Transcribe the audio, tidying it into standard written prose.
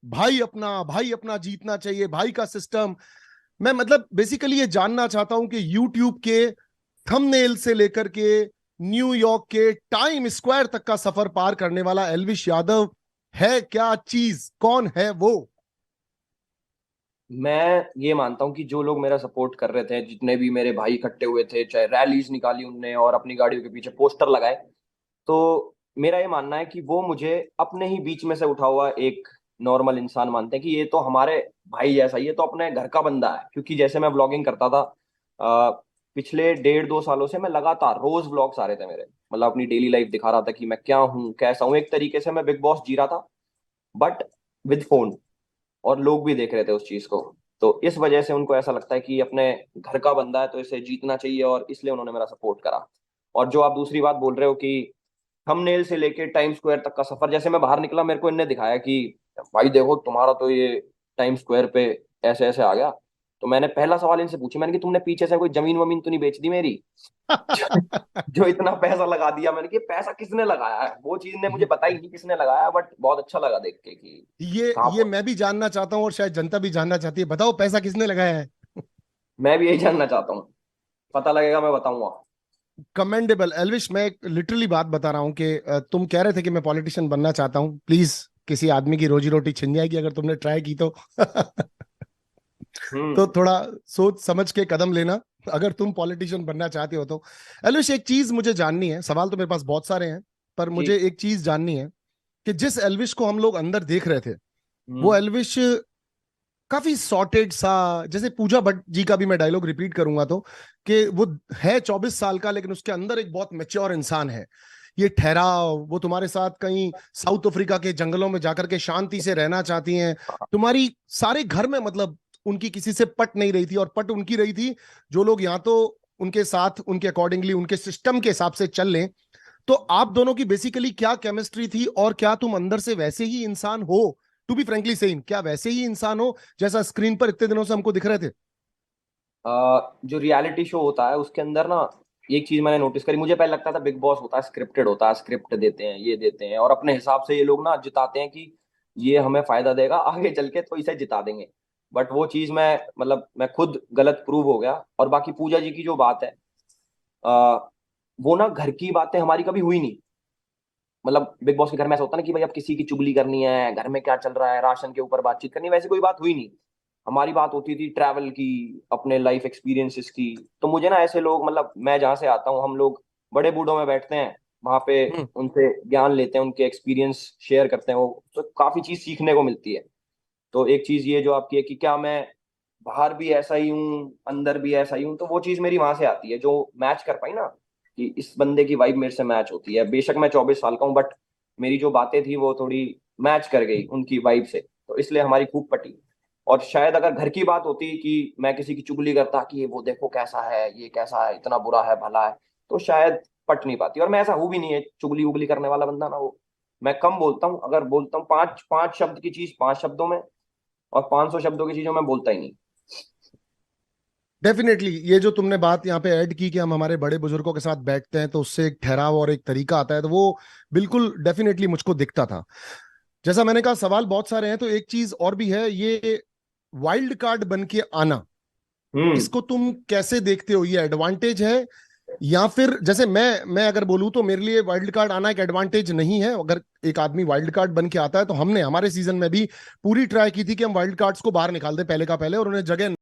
भाई अपना जीतना चाहिए, भाई का सिस्टम। मैं मतलब बेसिकली ये जानना चाहता हूं कि यूट्यूब के थंबनेल से लेकर के न्यूयॉर्क के टाइम स्क्वायर तक का सफर पार करने वाला एल्विश यादव है क्या चीज, कौन है वो? मैं ये मानता हूँ कि जो लोग मेरा सपोर्ट कर रहे थे, जितने भी मेरे भाई इकट्ठे हुए थे, चाहे रैलीज निकाली उनने और अपनी गाड़ियों के पीछे पोस्टर लगाए, तो मेरा ये मानना है कि वो मुझे अपने ही बीच में से उठा हुआ एक नॉर्मल इंसान मानते हैं, कि ये तो हमारे भाई जैसा ही है, तो अपने घर का बंदा है। क्योंकि जैसे मैं व्लॉगिंग करता था, पिछले 1.5-2 सालों से मैं लगातार रोज व्लॉग्स आ रहे थे मेरे, मतलब अपनी डेली लाइफ दिखा रहा था कि मैं क्या हूँ, कैसा हूँ। एक तरीके से मैं बिग बॉस जी रहा था, बट विद फोन। और लोग भी देख रहे थे उस चीज को। तो इस वजह से उनको ऐसा लगता है कि अपने घर का बंदा है तो इसे जीतना चाहिए, और इसलिए उन्होंने मेरा सपोर्ट करा। और जो आप दूसरी बात बोल रहे हो कि थंबनेल से लेके टाइम स्क्वायर तक का सफर, जैसे मैं बाहर निकला मेरे को इनने दिखाया कि भाई देखो तुम्हारा तो ये टाइम स्क्वायर पे ऐसे ऐसे आ गया। तो मैंने पहला सवाल इनसे पूछी, मैंने कि तुमने पीछे से कोई जमीन वमीन तो नहीं बेच दी मेरी? जो इतना पैसा लगा दिया, मैंने कि पैसा किसने लगाया है, वो चीज ने मुझे बताई नहीं किसने लगाया, बट बहुत अच्छा लगा देख के कि कहाँ ये मैं भी जानना चाहता हूं और शायद जनता भी जानना चाहती है। बताओ पैसा किसने लगाया है? मैं भी यही जानना चाहता हूँ। पता लगेगा मैं बताऊंगा। कमेंडेबल एल्विश, मैं एक लिटरली बात बता रहा हूं कि तुम कह रहे थे कि मैं पॉलिटिशियन बनना चाहता हूं। प्लीज, किसी आदमी की रोजी रोटी छिन जाएगी अगर तुमने ट्राई की तो। तो हम्म। थोड़ा सोच समझ के कदम लेना अगर तुम पॉलिटिशियन बनना चाहते हो तो। एल्विश, एक चीज मुझे जाननी है, सवाल तो मेरे पास बहुत सारे हैं, पर जी। मुझे एक चीज जाननी है कि जिस एल्विश को हम लोग अंदर देख रहे थे, वो हम्म। एल्विश काफी सॉर्टेड सा, जैसे पूजा भट्ट जी का भी मैं डायलॉग रिपीट करूंगा तो, कि वो है 24 साल का लेकिन उसके अंदर एक बहुत मेच्योर इंसान है। ये ठहराव, वो तुम्हारे साथ कहीं साउथ अफ्रीका के जंगलों में जाकर के शांति से रहना चाहती हैं। तुम्हारी सारे घर में मतलब उनकी किसी से पट नहीं रही थी, और पट उनकी रही थी जो लोग यहाँ तो उनके साथ उनके अकॉर्डिंगली उनके सिस्टम के हिसाब से चल लें। तो आप दोनों की बेसिकली क्या केमिस्ट्री थी, और क्या तुम अंदर से वैसे ही इंसान हो? टू बी फ्रेंकली सेइंग, क्या वैसे ही इंसान हो जैसा स्क्रीन पर इतने दिनों से हमको दिख रहे थे? जो रियलिटी शो होता है उसके अंदर ना, एक चीज मैंने नोटिस करी। मुझे पहले लगता था बिग बॉस होता है स्क्रिप्टेड, होता है, स्क्रिप्ट देते हैं, ये देते हैं और अपने हिसाब से ये लोग ना जिताते हैं कि ये हमें फायदा देगा आगे चल के तो इसे जिता देंगे। बट वो चीज मैं, मतलब मैं खुद गलत प्रूव हो गया। और बाकी पूजा जी की जो बात है, आ, वो ना घर की बातें हमारी कभी हुई नहीं। मतलब बिग बॉस के घर में ऐसा होता है ना कि भाई अब किसी की चुगली करनी है, घर में क्या चल रहा है, राशन के ऊपर बातचीत करनी है, वैसी कोई बात हुई नहीं। हमारी बात होती थी ट्रैवल की, अपने लाइफ एक्सपीरियंसेस की। तो मुझे ना ऐसे लोग, मतलब मैं जहाँ से आता हूँ, हम लोग बड़े बूढ़ों में बैठते हैं वहां पे, हम्म। उनसे ज्ञान लेते हैं, उनके एक्सपीरियंस शेयर करते हैं, वो तो काफी चीज सीखने को मिलती है। तो एक चीज ये जो आपकी है कि क्या मैं बाहर भी ऐसा ही हूँ अंदर भी ऐसा ही हूँ, तो वो चीज मेरी वहां से आती है जो मैच कर पाई ना, कि इस बंदे की वाइब मेरे से मैच होती है। बेशक मैं 24 साल का हूँ, बट मेरी जो बातें थी वो थोड़ी मैच कर गई उनकी वाइब से, तो इसलिए हमारी खूब पटी। और शायद अगर घर की बात होती कि मैं किसी की चुगली करता कि वो देखो कैसा है, ये कैसा है, इतना बुरा है भला है, तो शायद पट नहीं पाती। और मैं ऐसा हूं भी नहीं है चुगली उगली करने वाला बंदा ना, वो मैं कम बोलता हूँ। अगर बोलता हूँ पांच पांच शब्द की चीज 5 शब्दों में, और 500 शब्दों की चीजों में बोलता ही नहीं। डेफिनेटली, ये जो तुमने बात यहाँ पे ऐड की कि हम हमारे बड़े बुजुर्गों के साथ बैठते हैं तो उससे एक ठहराव और एक तरीका आता है, तो वो बिल्कुल डेफिनेटली मुझको दिखता था। जैसा मैंने कहा, सवाल बहुत सारे हैं, तो एक चीज और भी है, ये वाइल्ड कार्ड बन के आना, हम्म। इसको तुम कैसे देखते हो? ये एडवांटेज है, या फिर जैसे मैं अगर बोलूं तो मेरे लिए वाइल्ड कार्ड आना एक एडवांटेज नहीं है। अगर एक आदमी वाइल्ड कार्ड बन के आता है तो हमने हमारे सीजन में भी पूरी ट्राई की थी कि हम वाइल्ड कार्ड्स को बाहर निकाल दें पहले का पहले, और उन्हें जगह